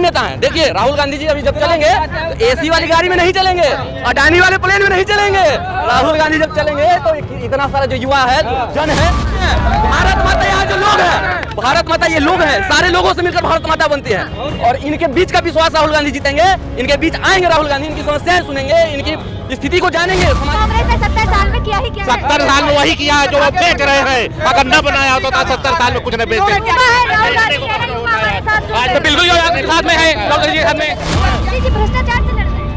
नेता हैं। देखिए राहुल गांधी जी अभी जब चलेंगे तो एसी वाली गाड़ी में नहीं चलेंगे, अडानी वाले प्लेन में नहीं चलेंगे। राहुल गांधी जब चलेंगे तो इतना सारा जो युवा है, जन है, भारत माता यहाँ जो लोग हैं, भारत माता ये लोग हैं, सारे लोगों से मिलकर भारत माता बनती है। और इनके बीच का विश्वास राहुल गांधी जीतेंगे, इनके बीच आएंगे राहुल गांधी, इनकी समस्याएं सुनेंगे, इनकी स्थिति को जानेंगे। कांग्रेस ने 70 साल में किया ही क्या? 70 साल में वही किया है जो अब बेच रहे हैं। अगर न बनाया होता तो 70 साल में कुछ न बेचते। तो बिल्कुल साथ में है राहुल जी साथ में। भ्रष्टाचार से लड़ रहे हैं।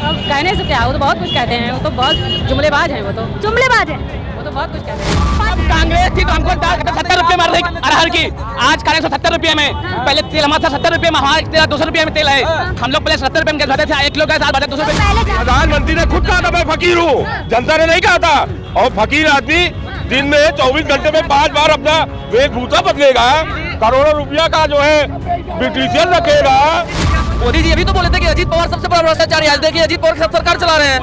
अब कहने से क्या, वो तो बहुत कुछ कहते हैं, वो तो बहुत जुमलेबाज हैं, वो तो जुमलेबाज है, वो तो बहुत कुछ कहते हैं। कांग्रेस थी तो हमको 70 रुपए मार रही अरहर की, आज कांग्रेस 70 रुपए में। पहले तेल हमारा 70 रुपए में, हमारा 200 रुपए में तेल है। हम लोग पहले 70 रुपए में खाते थे, 1 किलो का साल 200 रुपए। प्रधानमंत्री ने खुद कहा था मैं फकीर हूँ, जनता ने नहीं कहा था। और फकीर आदमी दिन में 24 घंटे में 5 बार अपना वेशभूषा बदलेगा, करोड़ों रुपया का जो है ब्यूटिशियन रखेगा। मोदी जी अभी तो बोले थे कि अजीत पवार सबसे बड़ा भ्रष्टाचारी। आज देखिए अजीत पवार सब सरकार चला रहे हैं।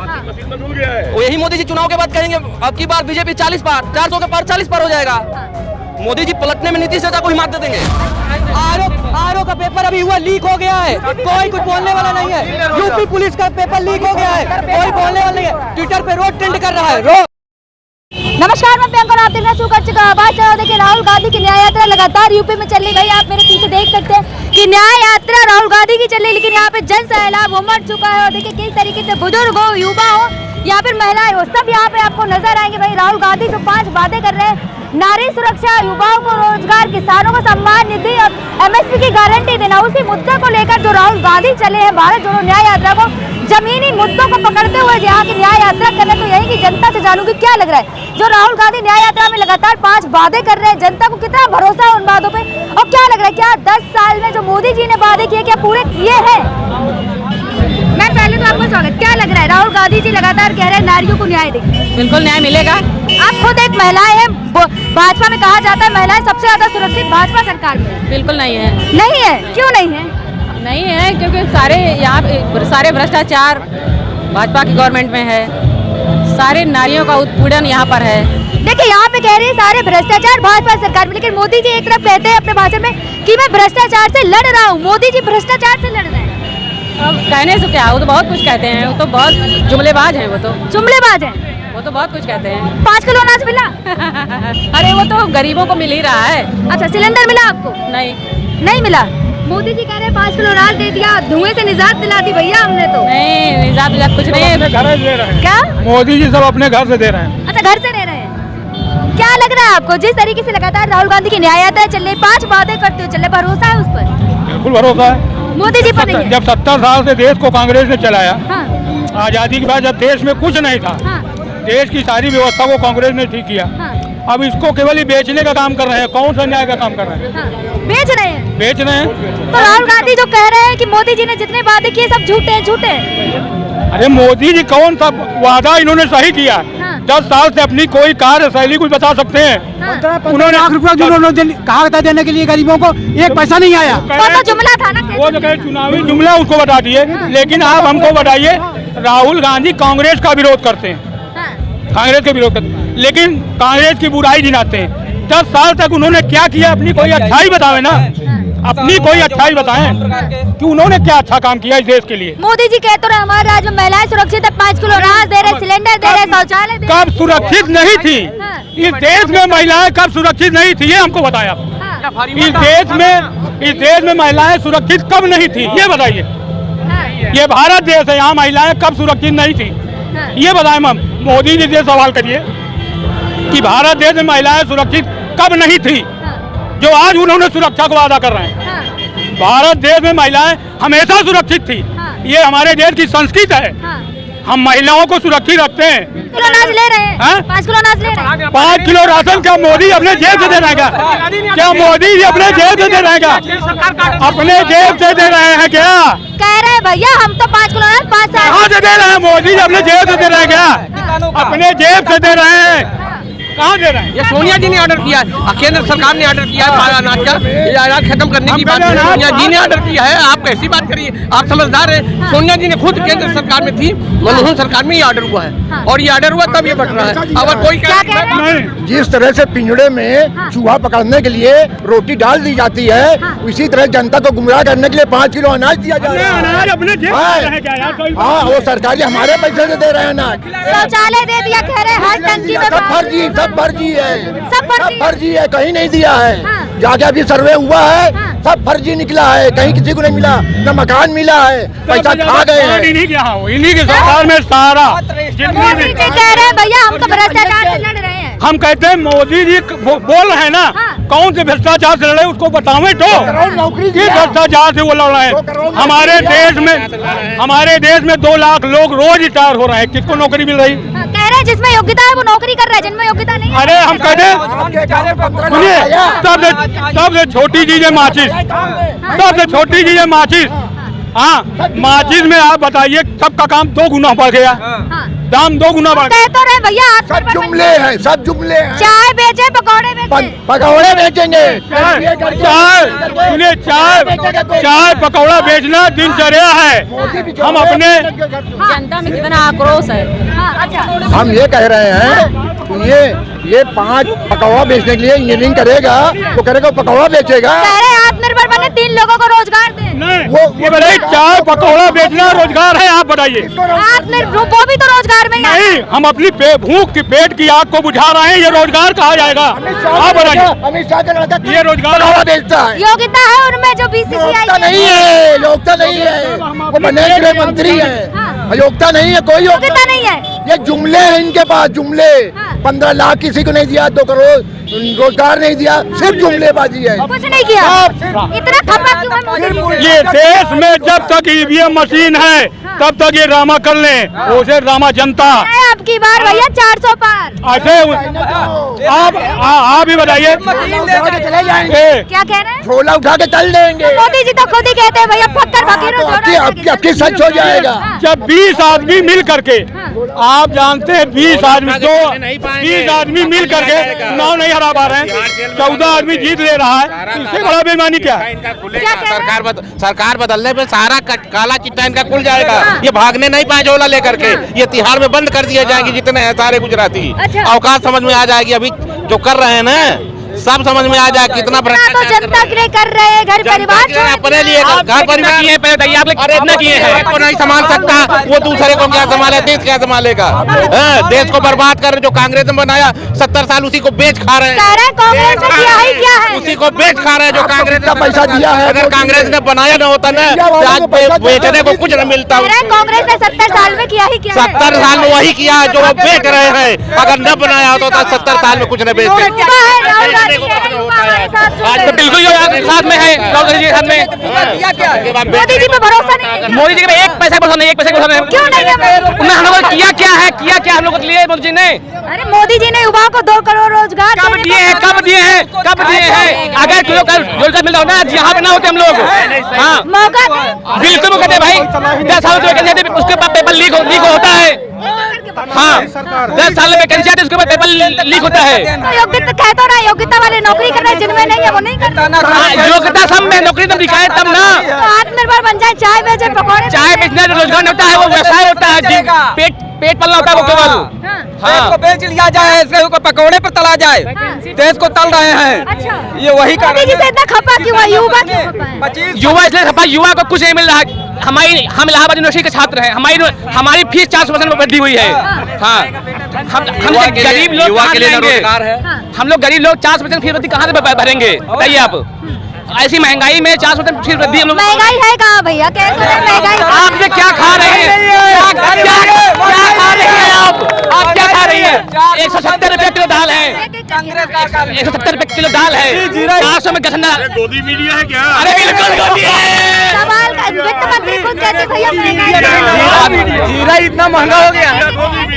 वही मोदी जी चुनाव के बाद कहेंगे अब की बार बीजेपी 40 पार, 400 के पार 40 पार हो जाएगा। मोदी जी पलटने में नीतीश चाचा को हिम्मत दे देंगे। आरओ का पेपर अभी हुआ, लीक हो गया है, कोई कुछ बोलने वाला नहीं है। यूपी पुलिस का पेपर लीक हो गया है, कोई बोलने वाला नहीं है। ट्विटर पे रोज ट्रेंड कर रहा है। नमस्कार, मैं प्रियंका, आप देखना शुरू कर चुका आवाज। चलो देखिए, राहुल गांधी की न्याय यात्रा लगातार यूपी में चल रही है। आप मेरे पीछे देख सकते हैं कि न्याय यात्रा राहुल गांधी की चल रही, लेकिन यहाँ पे जन सैलाब उमड़ चुका है। और देखिए किस तरीके से बुजुर्ग हो, युवा हो या फिर महिलाएं हो, सब यहाँ पे आपको नजर आएंगे। भाई राहुल गांधी जो 5 बातें कर रहे हैं, नारी सुरक्षा, युवाओं को रोजगार, किसानों को सम्मान निधि और MSP की गारंटी देना, उसी मुद्दे को लेकर जो राहुल गांधी चले हैं भारत जोड़ो न्याय यात्रा को, जमीनी मुद्दों को पकड़ते हुए यहाँ की न्याय यात्रा कर रहे हैं। तो यही की जनता से जानूंगी क्या लग रहा है जो राहुल गांधी न्याय यात्रा में लगातार 5 वादे कर रहे हैं, जनता को कितना भरोसा है उन बातों पे, और क्या लग रहा है क्या 10 साल में जो मोदी जी ने वादे किए क्या पूरे किए हैं? मैं पहले तो आपको स्वागत, क्या लग रहा है राहुल गांधी जी लगातार कह रहे हैं नारियों को न्याय देंगे, बिल्कुल न्याय मिलेगा। आप खुद एक महिलाएं हैं, भाजपा में कहा जाता है महिलाएं सबसे ज्यादा सुरक्षित भाजपा सरकार में। बिल्कुल नहीं है। नहीं है, क्यों नहीं है? नहीं है क्योंकि सारे यहाँ सारे भ्रष्टाचार भाजपा की गवर्नमेंट में है, सारे नारियों का उत्पीड़न यहाँ पर है। देखिए यहाँ पे कह रही है सारे भ्रष्टाचार भाजपा सरकार में, लेकिन मोदी जी एक तरफ कहते हैं अपने भाषण में कि मैं भ्रष्टाचार से लड़ रहा हूँ। मोदी जी भ्रष्टाचार से लड़ रहे हैं। अब कहने से क्या, वो तो बहुत कुछ कहते हैं, वो तो बहुत जुमलेबाज हैं, वो तो जुमलेबाज हैं, वो तो बहुत कुछ कहते हैं। 5 किलो अनाज मिला? अरे वो तो गरीबों को मिल ही रहा है। अच्छा, सिलेंडर मिला आपको? नहीं मिला। मोदी जी कह रहे हैं 5 किलो अनाज दे दिया, धुएं से निजात दिला दी भैया हमने तो। नहीं, निजात कुछ नहीं है। घर दे रहे हैं क्या? मोदी जी सब अपने घर से दे रहे हैं। अच्छा, घर से दे रहे हैं। क्या लग रहा है आपको जिस तरीके से लगातार राहुल गांधी की न्याय यात्रा चल रही, 5 वादे करते हुए चल रहे, भरोसा है उस पर? बिल्कुल भरोसा है। मोदी जी पर नहीं है? जब 70 साल से देश को कांग्रेस ने चलाया, हाँ। आजादी के बाद जब देश में कुछ नहीं था, हाँ। देश की सारी व्यवस्था को कांग्रेस ने ठीक किया। हाँ। अब इसको केवल ही बेचने का काम कर रहे हैं। कौन सा न्याय का काम कर रहे हैं? हाँ। बेच रहे हैं। बेच रहे हैं। तो राहुल गांधी जो कह रहे हैं कि मोदी जी ने जितने वादे किए सब झूठे हैं, झूठे हैं। अरे मोदी जी कौन सा वादा इन्होंने सही किया? हाँ। 10 साल से अपनी कोई कार्य शैली कुछ बता सकते हैं? हाँ। उन्होंने लाख रुपया जो कहा था देने के लिए गरीबों को, 1 पैसा नहीं आया। वो तो जुमला था ना। वो जो चुनावी जुमला उसको बता दिए। लेकिन आप हमको बताइए, राहुल गांधी कांग्रेस का विरोध करते हैं, कांग्रेस के विरोध करते हैं, लेकिन कांग्रेस की बुराई गिनाते हैं। 10 साल तक उन्होंने क्या किया? अपनी कोई अच्छाई बतावे ना, अपनी कोई अच्छाई बताएं कि उन्होंने क्या अच्छा काम किया इस देश के लिए। मोदी जी कहते रहे हमारे राज्य में महिलाएं सुरक्षित है, 5 किलो अनाज दे रहे, सिलेंडर दे रहे, शौचालय दे रहे। कब सुरक्षित नहीं थी इस देश में महिलाएं? कब सुरक्षित नहीं थी ये हमको बताया। इस देश में महिलाएं सुरक्षित कब नहीं थी ये बताइए। ये भारत देश है, यहाँ महिलाएं कब सुरक्षित नहीं थी ये बताएं। मोदी जी से सवाल करिए कि भारत देश में महिलाएं सुरक्षित कब नहीं थी, जो आज उन्होंने सुरक्षा को वादा कर रहे हैं। भारत देश में महिलाएं हमेशा सुरक्षित थी। ये हमारे देश की संस्कृति है। हम महिलाओं को सुरक्षित रखते हैं। 5 किलो अनाज ले रहे हैं, 5 किलो अनाज ले रहे हैं। 5 किलो राशन क्या मोदी अपने जेब से दे रहे हैं? क्या मोदी जी अपने जेब से दे रहे हैं? अपने जेब से दे रहे हैं क्या? कह रहे हैं भैया हम तो 5 किलो अनाज 5 साल कहाँ से दे रहे हैं? मोदी जी अपने जेब से दे रहे हैं क्या? अपने जेब से दे रहे हैं। कहाँ दे रहे हैं? ये सोनिया जी ने ऑर्डर किया है, केंद्र सरकार ने ऑर्डर किया है अनाज का, ये अनाज खत्म करने की बात सोनिया जी ने ऑर्डर किया है। आप कैसी बात करिए, आप समझदार है। सोनिया जी ने खुद केंद्र सरकार में थी, मनमोहन सरकार में ये ऑर्डर हुआ है और ये ऑर्डर हुआ तब ये बट रहा है। अगर कोई नहीं, जिस तरह से पिंजड़े में चूहा पकड़ने के लिए रोटी डाल दी जाती है, उसी तरह जनता को गुमराह करने के लिए 5 किलो अनाज दिया जा रहा है। अनाज अपने जेब में रह गया यार, कोई हाँ, वो सरकारी हमारे पैसे से दे रहे हैं अनाज। शौचालय दे दिया, कह रहे हर टंकी में सब फर्जी है, सब फर्जी है, कहीं नहीं दिया है। हाँ। जाके अभी सर्वे हुआ है, हाँ। सब फर्जी निकला है, कहीं किसी को नहीं मिला, न मकान मिला है, पैसा खा गए हैं। इन्हीं के यहाँ हो, इन्हीं की सरकार में सारा जितनी मोदी भी जी कह रहे हैं भैया हम तो भ्रष्टाचार से लड़ रहे हैं। हम कहते हैं मोदी जी बोल रहे हैं ना, हाँ। कौन से भ्रष्टाचार से लड़े उसको बतावे तो नौकरी किस भ्रष्टाचार से वो लड़ रहे हैं। हमारे देश में 2 लाख लोग रोज रिटायर हो रहे हैं, किसको नौकरी मिल रही? हाँ, कह रहे हैं जिसमें योग्यता है वो नौकरी कर रहा है, जिनमें योग्यता नहीं है। अरे हम कहते हैं सुनिए, सबसे छोटी चीज है माचिस, सबसे छोटी चीज है माचिस। हाँ, माचिस में आप बताइए सबका काम 2 गुना बढ़ गया, हाँ। दाम 2 गुना बढ़ गया। कह तो रहे भैया आप सब जुमले हैं, सब जुमले हैं। चाय बेचे, पकौड़े बेचे, पकौड़े बेचेंगे, चाय पकौड़ा बेचना दिनचर्या है। हम अपने जनता में कितना आक्रोश है। हाँ, अच्छा। हम ये कह रहे हैं कि ये 5 पकौड़ा बेचने के लिए इंजीनियरिंग करेगा, वो करेगा पकौड़ा बेचेगा। कह रहे हैं आत्मनिर्भर बने, 3 लोगों को रोजगार दे। नहीं, ये बताइए चाय पकौड़ा बेचना रोजगार है? आप बताइए। आत्मनिर्भर वो भी तो रोजगार में ही आता है। नहीं, हम अपनी भूख की पेट की आग को बुझा रहे हैं, ये रोजगार कहा जाएगा? आप बताइए, अमित शाह का लड़का ये रोजगार पकौड़ा बेचता है। योग्यता है उनमें जो बीसीसीआई योग्यता नहीं है, योग्यता नहीं है, वो बने गृह मंत्री है, योग्यता नहीं है, कोई योग्यता नहीं है। ये जुमले हैं इनके पास, जुमले। 15 लाख किसी को नहीं दिया, 2 करोड़ रोजगार नहीं दिया, सिर्फ जुमलेबाजी है। कुछ नहीं किया। इतना खपा क्यों है मोदी जी? ये देश में जब तक ईवीएम मशीन है तब तक ये ड्रामा कर लें, उसे ड्रामा जनता। अब की बार भैया 400 पार। ऐसे आप भी बताइए, क्या कह रहे हैं? झोला उठा के चल देंगे। मोदी जी तो खुद ही कहते हैं भैया फक्कर फकीरों आपकी सच हो जाएगा। जब 20 आदमी मिल करके, आप जानते हैं 20 आदमी मिल करके चुनाव नहीं हरा पा रहे हैं, 14 आदमी जीत ले रहा है, इससे बड़ा बेईमानी क्या है? सरकार बदलने पे सारा काला चिट्टा इनका खुल जाएगा। ये भागने नहीं पाए झोला लेकर के, ये तिहाड़ में बंद कर दिए जाएंगे जितने हैं सारे गुजराती। औकात समझ में आ जाएगी, अभी जो कर रहे हैं ना सब समझ में आ जाए कितना तो जनता के लिए कर रहे हैं, घर परिवार अपने लिए घर परिवार किए कितना किए हैं, को नहीं संभाल सकता, वो दूसरे को क्या संभाले, देश क्या संभालेगा? देश को बर्बाद कर, जो कांग्रेस ने बनाया 70 साल उसी को बेच खा रहे हैं। कांग्रेस ने किया ही क्या है? उसी को बेच खा रहे हैं जो कांग्रेस का पैसा दिया है। अगर कांग्रेस ने बनाया न होता ना तो आज बेचने को कुछ न मिलता। कांग्रेस ने 70 साल में किया ही क्या? 70 साल में वही किया जो वो बेच रहे हैं। अगर न बनाया होता तो 70 साल में कुछ न बेचते। आज तो बिल्कुल साथ में है, राहुल गांधी जी साथ में। मोदी जी पे भरोसा नहीं है। मोदी जी पे 1 पैसा का भरोसा नहीं, 1 पैसे का भरोसा नहीं। क्यों नहीं है? उन्होंने हम लोग किया क्या हम लोग के लिए मोदी जी ने? अरे मोदी जी ने युवाओं को 2 करोड़ रोजगार कब दिए हैं? कब दिए हैं? अगर रोजगार मिलता हो ना, यहाँ पे ना होते हम लोग। हाँ, मौका बिल्कुल मौका दे भाई। 10 साल में वैकेंसी आती है, उसके बाद पेपर लीक होता है। हाँ, 10 साल में वैकेंसी आती है, उसके बाद पेपर लीक होता है। योग्यता कह तो रहा, योग्यता वाले नौकरी कर रहे हैं, जिनमें नहीं है वो नहीं करते। योग्यता सब में, नौकरी तो दिखाए तब ना। आत्मनिर्भर बन जाए, चाय बेचे, पकौड़े चाय बेचना रोजगार नहीं होता है, वो व्यवसाय होता है। पेट पलना होता है वो केवल। हाँ, बेच लिया जाए, इसके को पकौड़े पर तला जाए, देश को तल रहे हैं। अच्छा, ये वही मोदी जी से इतना खपा क्यों है? युवा क्यों खपा है? युवा इसलिए खपा, युवा को कुछ नहीं मिल रहा। हम इलाहाबाद यूनिवर्सिटी के छात्र हैं, हमारी फीस 400% बढ़ी हुई है। हाँ, हम गरीब लोग युवा के लिए रोजगार है। हम लोग गरीब लोग 400% फीस वृद्धि कहाँ से भरेंगे? बताइए आप। ऐसी महंगाई में 400% फीस वृद्धि हम लोग। महंगाई है कहाँ भैया? महंगाई आप क्या खा रहे हैं? आप क्या खा रही है? 170 रुपए किलो दाल है, 170 रुपए किलो दाल है, 400 में गठना। गोदी मीडिया है क्या? अरे बिल्कुल गोदी है। सवाल वित्त मंत्री खुद कहते भैया महंगाई जीरा इतना महंगा हो गया।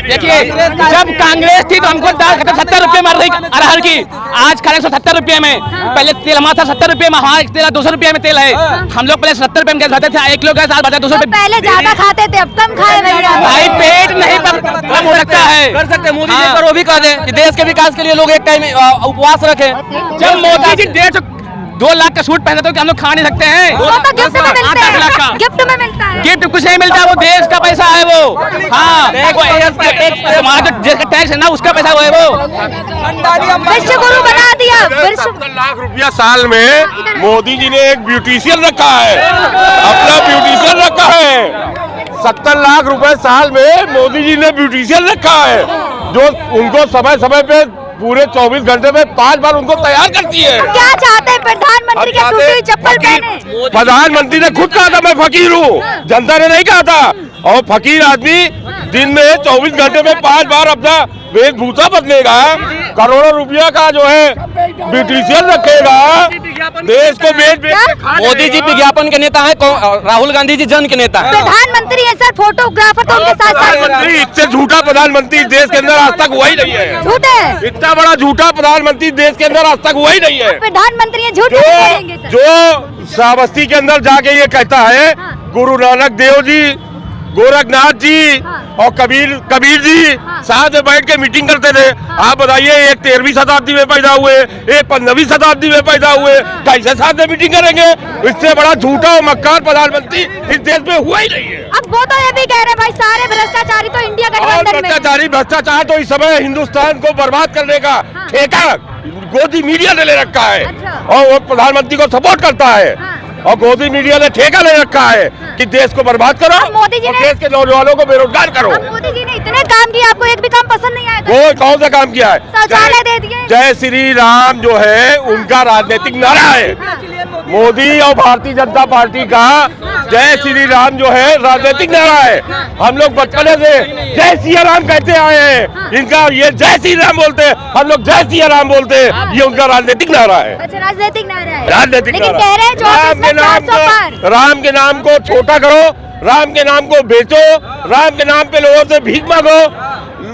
देखिए जब कांग्रेस थी तो हमको दाल 70 रुपए में अरहर की, आज खड़े 170 रुपए में। पहले तेल हमारा 70 रुपए में, हमारा तेल 200 रुपए में तेल है। हम लोग पहले 70 रुपए में गैस खाते थे, 1 किलो गैस आज बचा 200 रुपए। पहले ज्यादा खाते थे, अब कम खाए भैया। भाई पेट नहीं कम हो सकता है, कर सकते हैं। मोदी जी पर वो भी कह दें कि देश के विकास के लिए लोग एक टाइम उपवास रखें। जब मोदी जी 2 लाख का सूट पहनते तो हम लोग खा नहीं सकते हैं। वो तो गिफ्ट में मिलता 8 लाख का है, गिफ्ट में मिलता है। गिफ्ट कुछ नहीं मिलता, वो देश का पैसा है वो। हाँ, हमारा जो देश का टैक्स है ना, उसका पैसा वो है वो। विश्व गुरु बना दिया। 70 लाख रुपया साल में मोदी जी ने एक ब्यूटिशियन रखा है, अपना ब्यूटिशियन रखा है। 70 लाख रुपए साल में मोदी जी ने ब्यूटिशियन रखा है, जो उनको समय समय पे पूरे 24 घंटे में 5 बार उनको तैयार करती है। क्या चाहते हैं प्रधानमंत्री के टूटी हुई चप्पल पहने? प्रधानमंत्री ने खुद कहा था मैं फकीर हूँ, जनता ने नहीं कहा था। और फकीर आदमी दिन में 24 घंटे में 5 बार अपना वेशभूषा बदलेगा, करोड़ों रुपया का जो है ब्यूटिशियन रखेगा, देश को बेच। मोदी जी विज्ञापन के नेता है, राहुल गांधी जी जन के नेता है। प्रधानमंत्री है सर, फोटोग्राफर तो उनके साथ प्रधानमंत्री इससे झूठा प्रधानमंत्री देश के अंदर आज तक हुआ ही नहीं है। झूठ है, इतना बड़ा झूठा प्रधानमंत्री देश के अंदर आज तक हुआ ही नहीं है। प्रधानमंत्री है, झूठ नहीं बोलेंगे सर। जो श्रावस्ती के अंदर जाके ये कहता है गुरु नानक देव जी, गोरखनाथ जी और कबीर जी साथ में बैठ के मीटिंग करते थे। आप बताइए, एक 13वीं शताब्दी में पैदा हुए, एक 15वीं शताब्दी में पैदा हुए, कैसे साथ में मीटिंग करेंगे? इससे बड़ा झूठा और मक्कार प्रधानमंत्री इस देश में हुआ ही नहीं है। अब वो तो ये भी कह रहे हैं भाई सारे भ्रष्टाचारी तो इंडिया गठबंधन में। भ्रष्टाचार तो इस समय हिंदुस्तान को बर्बाद करने का ठेका गोदी मीडिया ने ले रखा है। और वो प्रधानमंत्री को सपोर्ट करता है। और गोदी मीडिया ने ठेका ले रखा है कि देश को बर्बाद करो, मोदी जी और ने देश के नौजवानों को बेरोजगार करो। मोदी जी ने इतने काम किए, आपको एक भी काम पसंद नहीं आया? वो कौन सा काम किया है? शौचालय दे दिए। जय श्री राम जो है उनका राजनीतिक नारा है। मोदी और भारतीय जनता पार्टी का जय श्री राम जो है राजनीतिक नारा है। हम लोग बचपन से जय सिया राम कहते आए हैं, इनका ये जय श्री राम बोलते हैं, हम लोग जय सिया राम बोलते हैं, ये उनका राजनीतिक नारा है। अच्छा, राजनीतिक नारा है। राजनीतिक लेकिन नारा। कह रहे हैं जो राम के नाम को छोटा करो, राम के नाम को बेचो, राम के नाम पे लोगों से भीख मांगो।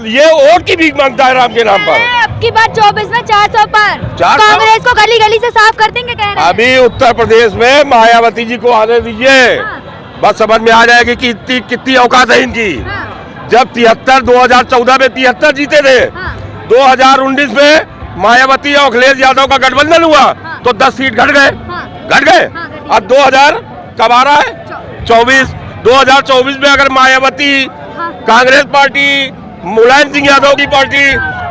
ये वोट की भीख मांगता है राम के नाम पर। अब की बात 24 में 400 पर कांग्रेस को गली गली से साफ कर देंगे, कह रहे हैं। अभी उत्तर प्रदेश में मायावती जी को आने दीजिए, बस समझ में आ जाएगी कि कितनी औकात है इनकी। जब 2014 में 73 जीते थे, 2019 में मायावती और अखिलेश यादव का गठबंधन हुआ तो 10 सीट घट गए। अब 2000 कब आ रहा है? 2024 में अगर मायावती, कांग्रेस पार्टी, मुलायम सिंह यादव की पार्टी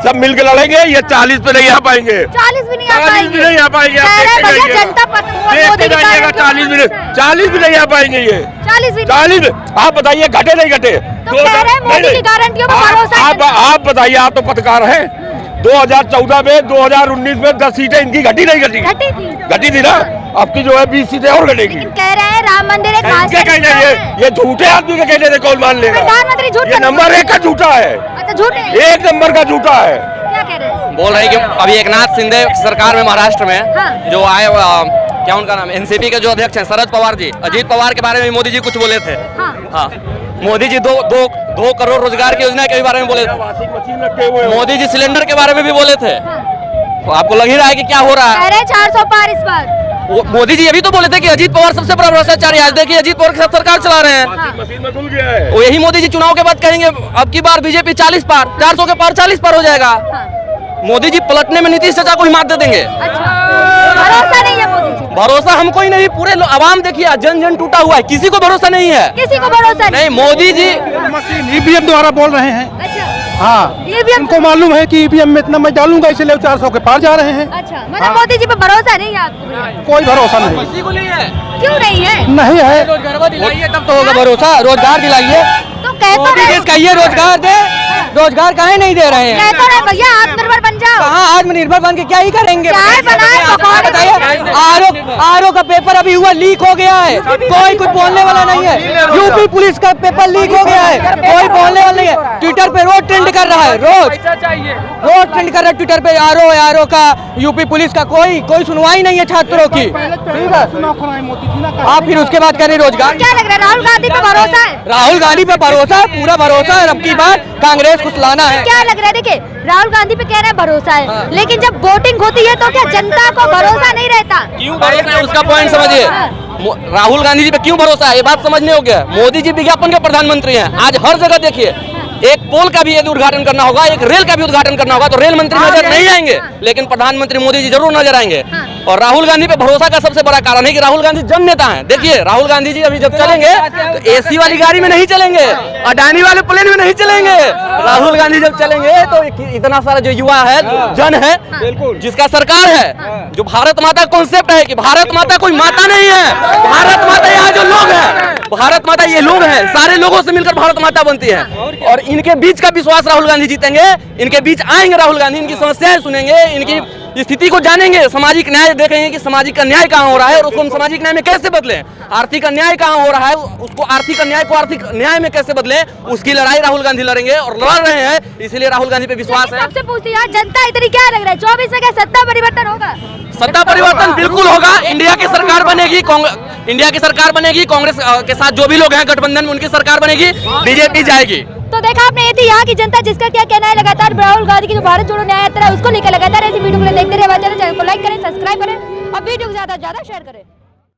सब मिलकर लड़ेंगे, ये 40 पे नहीं आ पाएंगे। 40 भी नहीं आ 40 भी नहीं आ पाएंगे। जनता देखते जाइएगा, 40 भी नहीं आ पाएंगे ये। 40 आप बताइए, घटे नहीं घटे? तो कह रहे हैं मोदी की गारंटियों पर भरोसा है। आप बताइए, आप तो पत्रकार हैं। 2014 में 2019 में 10 सीटें इनकी घटी नहीं घटी थी ना। अब की जो है 20 सीटें और घटेगी। कह रहे हैं राम मंदिर एक ये झूठे आदमी के कहने से कौन मान लेगा? प्रधानमंत्री झूठ, ये नंबर 1 का झूठा है। अच्छा, झूठ है, 1 नंबर का झूठा है। क्या कह रहे हैं? बोल रहे हैं कि अभी एकनाथ शिंदे सरकार में महाराष्ट्र में हाँ। जो आए, क्या उनका नाम, एनसीपी के जो अध्यक्ष हैं शरद पवार जी, अजीत पवार के बारे में मोदी जी कुछ बोले थे। हाँ, मोदी जी 2 करोड़ रोजगार की योजना के बारे में बोले थे। मोदी जी सिलेंडर के बारे में भी बोले थे। तो आपको लग ही रहा है कि क्या हो रहा है? कह रहे हैं 400 पार इस बार। मोदी जी अभी तो बोले थे कि अजीत पवार सबसे बड़ा भ्रष्टाचारी है। आज देखिए अजीत पवार के साथ सरकार चला रहे हैं। मशीन में घुल गया है। वो यही मोदी जी चुनाव के बाद कहेंगे अब की बार बीजेपी 40 पार, 400 के पार 40 पार हो जाएगा। मोदी जी पलटने में नीतीश चाचा को ही मात दे देंगे। अच्छा, भरोसा नहीं है मोदी जी? भरोसा हमको ही नहीं, पूरे आवाम देखिए, जन टूटा हुआ है, किसी को भरोसा नहीं है। किसी को भरोसा नहीं। मोदी जी मशीन ईवीएम द्वारा बोल रहे हैं। अच्छा, हाँ, ईवीएम उनको मालूम है कि ईवीएम में इतना मैं डालूंगा, इसलिए 400 के पार जा रहे हैं। अच्छा, मतलब मोदी जी पे भरोसा नहीं है आपको? कोई भरोसा नहीं। किसी को नहीं है। क्यों नहीं है? नहीं है। रोजगार दिलाइए तब तो होगा भरोसा। रोजगार दिलाइए, तो कहता है कहिए रोजगार दे। रोजगार काहे नहीं दे रहे हैं? कहता है भैया आत्मनिर्भर बन जाओ। कहाँ आत्मनिर्भर बन के क्या ही करेंगे? क्या है बनाए, पकौड़े बताइए। आरओ का पेपर अभी हुआ लीक हो गया है, कोई कुछ बोलने वाला नहीं है। यूपी पुलिस का पेपर लीक हो गया है, कोई बोलने वाला नहीं है। ट्विटर पे रोज ट्रेंड कर रहा है, रोज ट्रेंड कर रहा है ट्विटर पे आरओ का, यूपी पुलिस का, कोई सुनवाई नहीं है छात्रों की। ठीक है, आप फिर उसके बाद करें रोजगार। क्या लग रहा है राहुल गांधी पे भरोसा है? राहुल गांधी पे भरोसा है, पूरा भरोसा है। अब की बार कांग्रेस कुछ लाना है। क्या लग रहा है, देखिए राहुल गांधी पे कह रहे हैं भरोसा है, लेकिन जब वोटिंग होती है तो क्या जनता को भरोसा नहीं रहता? क्यों भरोसा है उसका पॉइंट समझिए। राहुल गांधी जी पे क्यों भरोसा है ये बात समझने हो गया। मोदी जी विज्ञापन के प्रधानमंत्री हैं। आज हर जगह देखिए, एक पोल का भी यदि उद्घाटन करना होगा, एक रेल का भी उद्घाटन करना होगा तो रेल मंत्री नजर नहीं आएंगे, लेकिन प्रधानमंत्री मोदी जी जरूर नजर आएंगे। और राहुल गांधी पे भरोसा का सबसे बड़ा कारण है कि राहुल गांधी जन नेता हैं। देखिए राहुल गांधी जी अभी जब चलेंगे तो एसी वाली गाड़ी में नहीं चलेंगे, अडानी वाले प्लेन में नहीं चलेंगे। राहुल गांधी जब चलेंगे तो इतना सारा जो युवा है, जन है, जिसका सरकार है, जो भारत माता कॉन्सेप्ट है कि भारत माता कोई माता नहीं है, भारत माता यहाँ जो लोग हैं, भारत माता ये लोग हैं, सारे लोगों से मिलकर भारत माता बनती है। और इनके बीच का विश्वास राहुल गांधी जीतेंगे, इनके बीच आएंगे राहुल गांधी, इनकी समस्याएं सुनेंगे, इनकी स्थिति को जानेंगे, सामाजिक न्याय देखेंगे कि सामाजिक अन्याय कहाँ हो रहा है और उसको हम सामाजिक न्याय में कैसे बदलें, आर्थिक अन्याय कहाँ हो रहा है उसको आर्थिक अन्याय को आर्थिक न्याय में कैसे बदलें, उसकी लड़ाई राहुल गांधी लड़ेंगे और लड़ रहे हैं। इसलिए राहुल गांधी पे विश्वास है। सबसे पूछती है जनता इतनी क्या लग रहा है 24 में क्या सत्ता परिवर्तन होगा? सत्ता परिवर्तन बिल्कुल होगा। इंडिया की सरकार बनेगी, इंडिया की सरकार बनेगी, कांग्रेस के साथ जो भी लोग हैं गठबंधन में उनकी सरकार बनेगी, बीजेपी जाएगी। तो देखा आपने, ये थी यहाँ की जनता, जिसका क्या कहना है। लगातार राहुल गांधी की जो भारत जोड़ो न्याय यात्रा है उसको लेकर लगातार ऐसी वीडियो को देखते रहे। चैनल को लाइक करें, सब्सक्राइब करें और वीडियो को ज्यादा से ज्यादा शेयर करें।